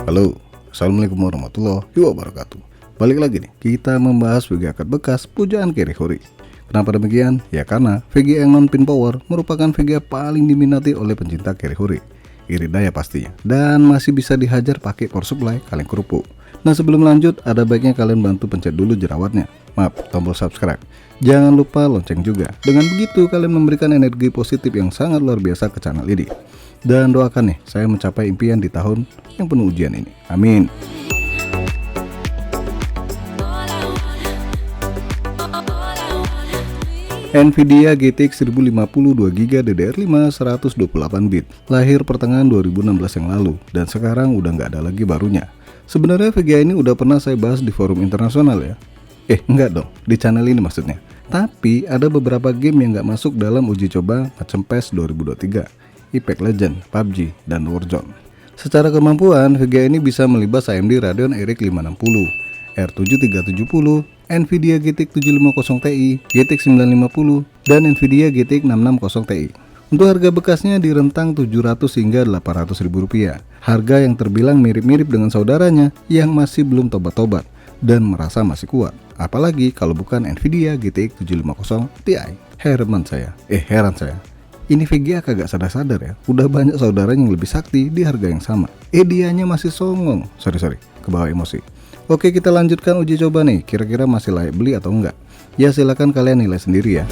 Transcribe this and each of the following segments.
Halo, Assalamualaikum warahmatullahi wabarakatuh. Balik lagi nih, kita membahas VGA card bekas pujaan Keri Hori. Kenapa demikian? Ya karena VGA yang non pin power merupakan VGA paling diminati oleh pencinta Keri Hori. Irit daya pastinya, dan masih bisa dihajar pakai power supply kaleng kerupuk. Nah sebelum lanjut, ada baiknya kalian bantu pencet dulu jerawatnya. Maaf, tombol subscribe. Jangan lupa lonceng juga. Dengan begitu kalian memberikan energi positif yang sangat luar biasa ke channel ini. Dan doakan nih, saya mencapai impian di tahun yang penuh ujian ini. Amin. Nvidia GTX 1050 2GB DDR5 128 bit. Lahir pertengahan 2016 yang lalu, dan sekarang udah nggak ada lagi barunya. Sebenarnya VGA ini udah pernah saya bahas di forum internasional ya. Enggak dong, di channel ini maksudnya. Tapi ada beberapa game yang nggak masuk dalam uji coba macam PES 2023, Apex Legends, PUBG, dan Warzone. Secara kemampuan, VGA ini bisa melibas AMD Radeon RX 560, R7 370, Nvidia GTX 750 Ti, GTX 950, dan Nvidia GTX 660 Ti. Untuk harga bekasnya di rentang 700 hingga 800 ribu rupiah. Harga yang terbilang mirip-mirip dengan saudaranya yang masih belum tobat-tobat dan merasa masih kuat. Apalagi kalau bukan Nvidia GTX 750 Ti. Heran saya. Ini VGA kagak sadar-sadar ya. Udah banyak saudaranya yang lebih sakti di harga yang sama. Dianya masih songong. Sorry, kebawa emosi. Oke, kita lanjutkan uji coba nih. Kira-kira masih layak beli atau enggak? Ya silakan kalian nilai sendiri ya.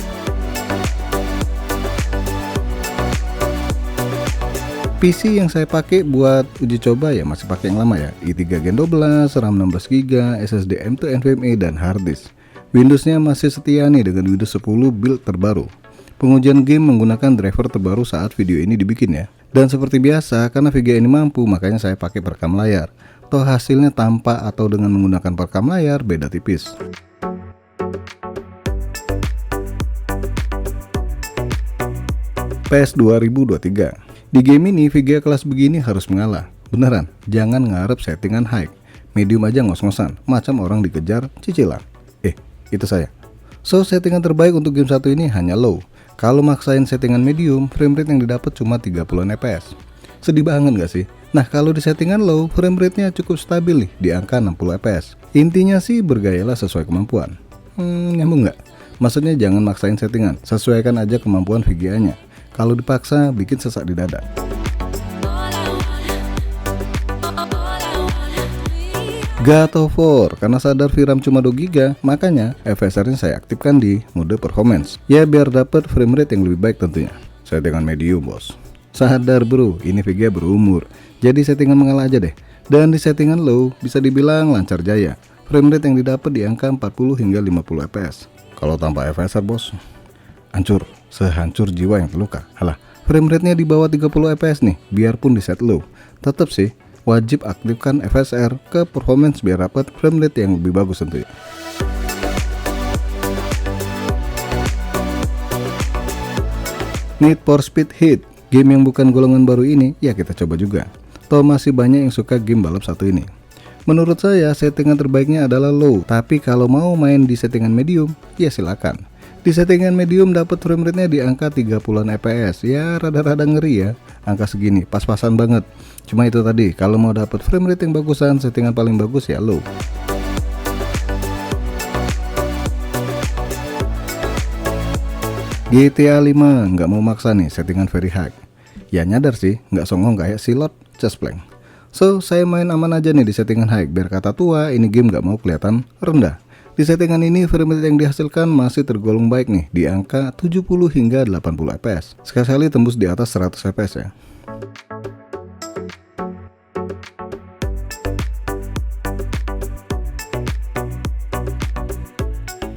PC yang saya pakai buat uji coba ya masih pakai yang lama ya. i3 Gen 12, RAM 16GB, SSD M2 NVMe, dan hard disk. Windowsnya masih setia nih dengan Windows 10 build terbaru. Pengujian game menggunakan driver terbaru saat video ini dibikin ya. Dan seperti biasa, karena VGA ini mampu, makanya saya pakai perekam layar. Toh hasilnya tanpa atau dengan menggunakan perekam layar beda tipis. PES 2023. Di game ini VGA kelas begini harus mengalah. Beneran, jangan ngarep settingan high. Medium aja ngos-ngosan, macam orang dikejar cicilan. Itu saya. So settingan terbaik untuk game satu ini hanya low. Kalau maksain settingan medium, framerate yang didapat cuma 30 fps. Sedih banget gak sih? Nah kalau di settingan low, framerate-nya cukup stabil nih di angka 60 fps. Intinya sih bergayalah sesuai kemampuan. Nyambung gak? Maksudnya jangan maksain settingan, sesuaikan aja kemampuan VGA-nya. Kalau dipaksa, bikin sesak di dada. God of War, karena sadar VRAM cuma 2GB, makanya FSR-nya saya aktifkan di mode performance. Ya biar dapat framerate yang lebih baik tentunya. Settingan medium bos. Sadar bro, ini VGA berumur. Jadi settingan mengalah aja deh. Dan di settingan low, bisa dibilang lancar jaya. Framerate yang didapat di angka 40 hingga 50 fps. Kalau tanpa FSR bos, hancur, sehancur jiwa yang terluka. Halah, framerate-nya di bawah 30 fps nih, biarpun di set low. Tetap sih, wajib aktifkan FSR ke performance biar dapat framerate yang lebih bagus tentunya. Need for Speed Heat, game yang bukan golongan baru ini, ya kita coba juga. Toh masih banyak yang suka game balap satu ini. Menurut saya settingan terbaiknya adalah low, tapi kalau mau main di settingan medium, ya silakan. Di settingan medium dapat framerate-nya di angka 30-an fps. Ya rada-rada ngeri ya. Angka segini pas-pasan banget. Cuma itu tadi, kalau mau dapat framerate yang bagusan, settingan paling bagus ya low. GTA 5 nggak mau maksa nih settingan very high. Ya nyadar sih, nggak songong kayak silot Chestplank. So saya main aman aja nih di settingan high, biar kata tua ini game nggak mau kelihatan rendah. Di settingan ini framerate yang dihasilkan masih tergolong baik nih di angka 70 hingga 80 fps. Sekali-kali tembus di atas 100 fps ya.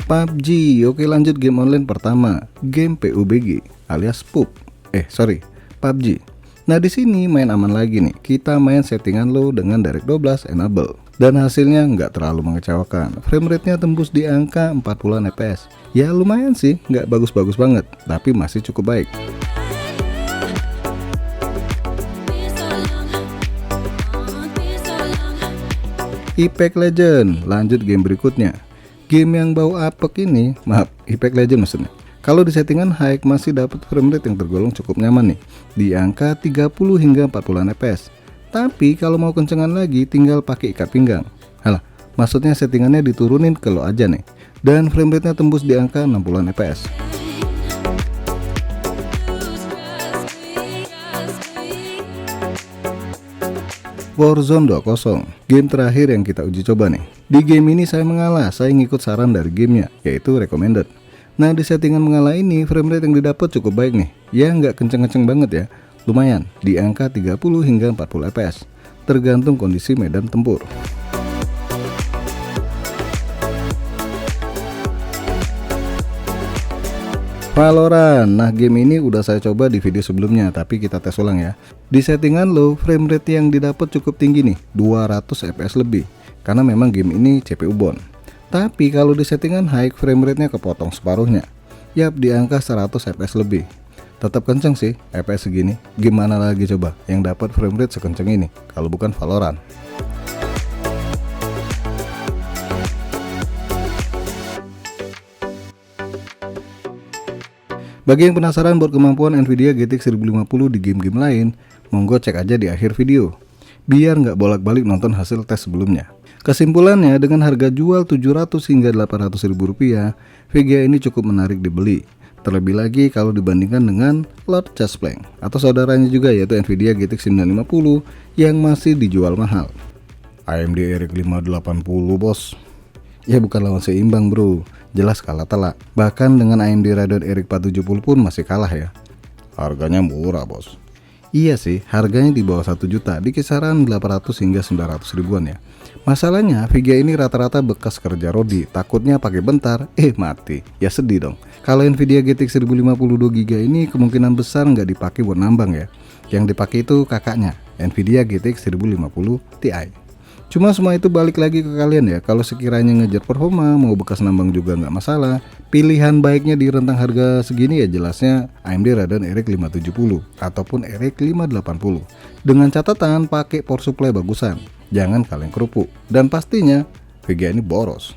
PUBG, oke lanjut game online pertama, game PUBG alias PUBG. Nah di sini main aman lagi nih, kita main settingan low dengan DirectX 12 enable. Dan hasilnya nggak terlalu mengecewakan. Framerate-nya tembus di angka 40-an fps. Ya lumayan sih, nggak bagus-bagus banget, tapi masih cukup baik. Apex Legends, lanjut game berikutnya. Game yang bau apek ini, Apex Legends maksudnya. Kalau di settingan high masih dapat framerate yang tergolong cukup nyaman nih, di angka 30 hingga 40 fps. Tapi kalau mau kencengan lagi tinggal pakai ikat pinggang. Halah, maksudnya settingannya diturunin ke low aja nih. Dan frame rate-nya tembus di angka 60-an fps. Warzone 20, game terakhir yang kita uji coba nih. Di game ini saya mengalah, saya ngikut saran dari gamenya, yaitu recommended. Nah, di settingan mengalah ini frame rate yang didapat cukup baik nih. Ya nggak kenceng-kenceng banget ya, lumayan di angka 30 hingga 40 fps, tergantung kondisi medan tempur. Valorant, nah game ini udah saya coba di video sebelumnya, tapi kita tes ulang ya. Di settingan low, frame rate yang didapat cukup tinggi nih, 200 fps lebih, karena memang game ini CPU bond. Tapi kalau di settingan high, frame rate-nya kepotong separuhnya. Yap, di angka 100 fps lebih. Tetap kenceng sih fps segini. Gimana lagi coba yang dapat frame rate sekenceng ini kalau bukan Valorant. Bagi yang penasaran buat kemampuan Nvidia GTX 1050 di game-game lain, monggo cek aja di akhir video, biar nggak bolak-balik nonton hasil tes sebelumnya. Kesimpulannya, dengan harga jual 700 hingga 800 ribu rupiah, VGA ini cukup menarik dibeli. Terlebih lagi kalau dibandingkan dengan Lord Chasplank atau saudaranya juga, yaitu Nvidia GTX 950 yang masih dijual mahal. AMD RX 580 bos, ya bukan lawan seimbang bro, jelas kalah telak. Bahkan dengan AMD Radeon RX 470 pun masih kalah ya. Harganya murah bos. Iya sih, harganya di bawah 1 juta, di kisaran 800 hingga 900 ribuan ya. Masalahnya VGA ini rata-rata bekas kerja Rodi, takutnya pakai bentar, mati. Ya sedih dong. Kalau Nvidia GTX 1050 2GB ini kemungkinan besar nggak dipakai buat nambang ya. Yang dipakai itu kakaknya, Nvidia GTX 1050 Ti. Cuma semua itu balik lagi ke kalian ya. Kalau sekiranya ngejar performa, mau bekas nambang juga nggak masalah. Pilihan baiknya di rentang harga segini ya jelasnya AMD Radeon RX 570 ataupun RX 580. Dengan catatan pakai power supply bagusan, jangan kaleng kerupuk, dan pastinya VGA ini boros.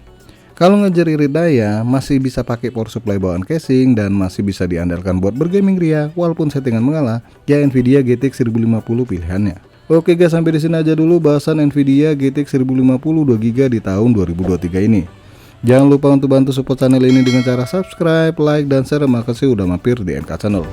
Kalau ngejar irit daya, masih bisa pakai power supply bawaan casing dan masih bisa diandalkan buat bergaming ria walaupun settingan mengalah, ya Nvidia GTX 1050 pilihannya. Oke guys, sampai di sini aja dulu bahasan Nvidia GTX 1050 2GB di tahun 2023 ini. Jangan lupa untuk bantu support channel ini dengan cara subscribe, like, dan share. Makasih udah mampir di NK Channel.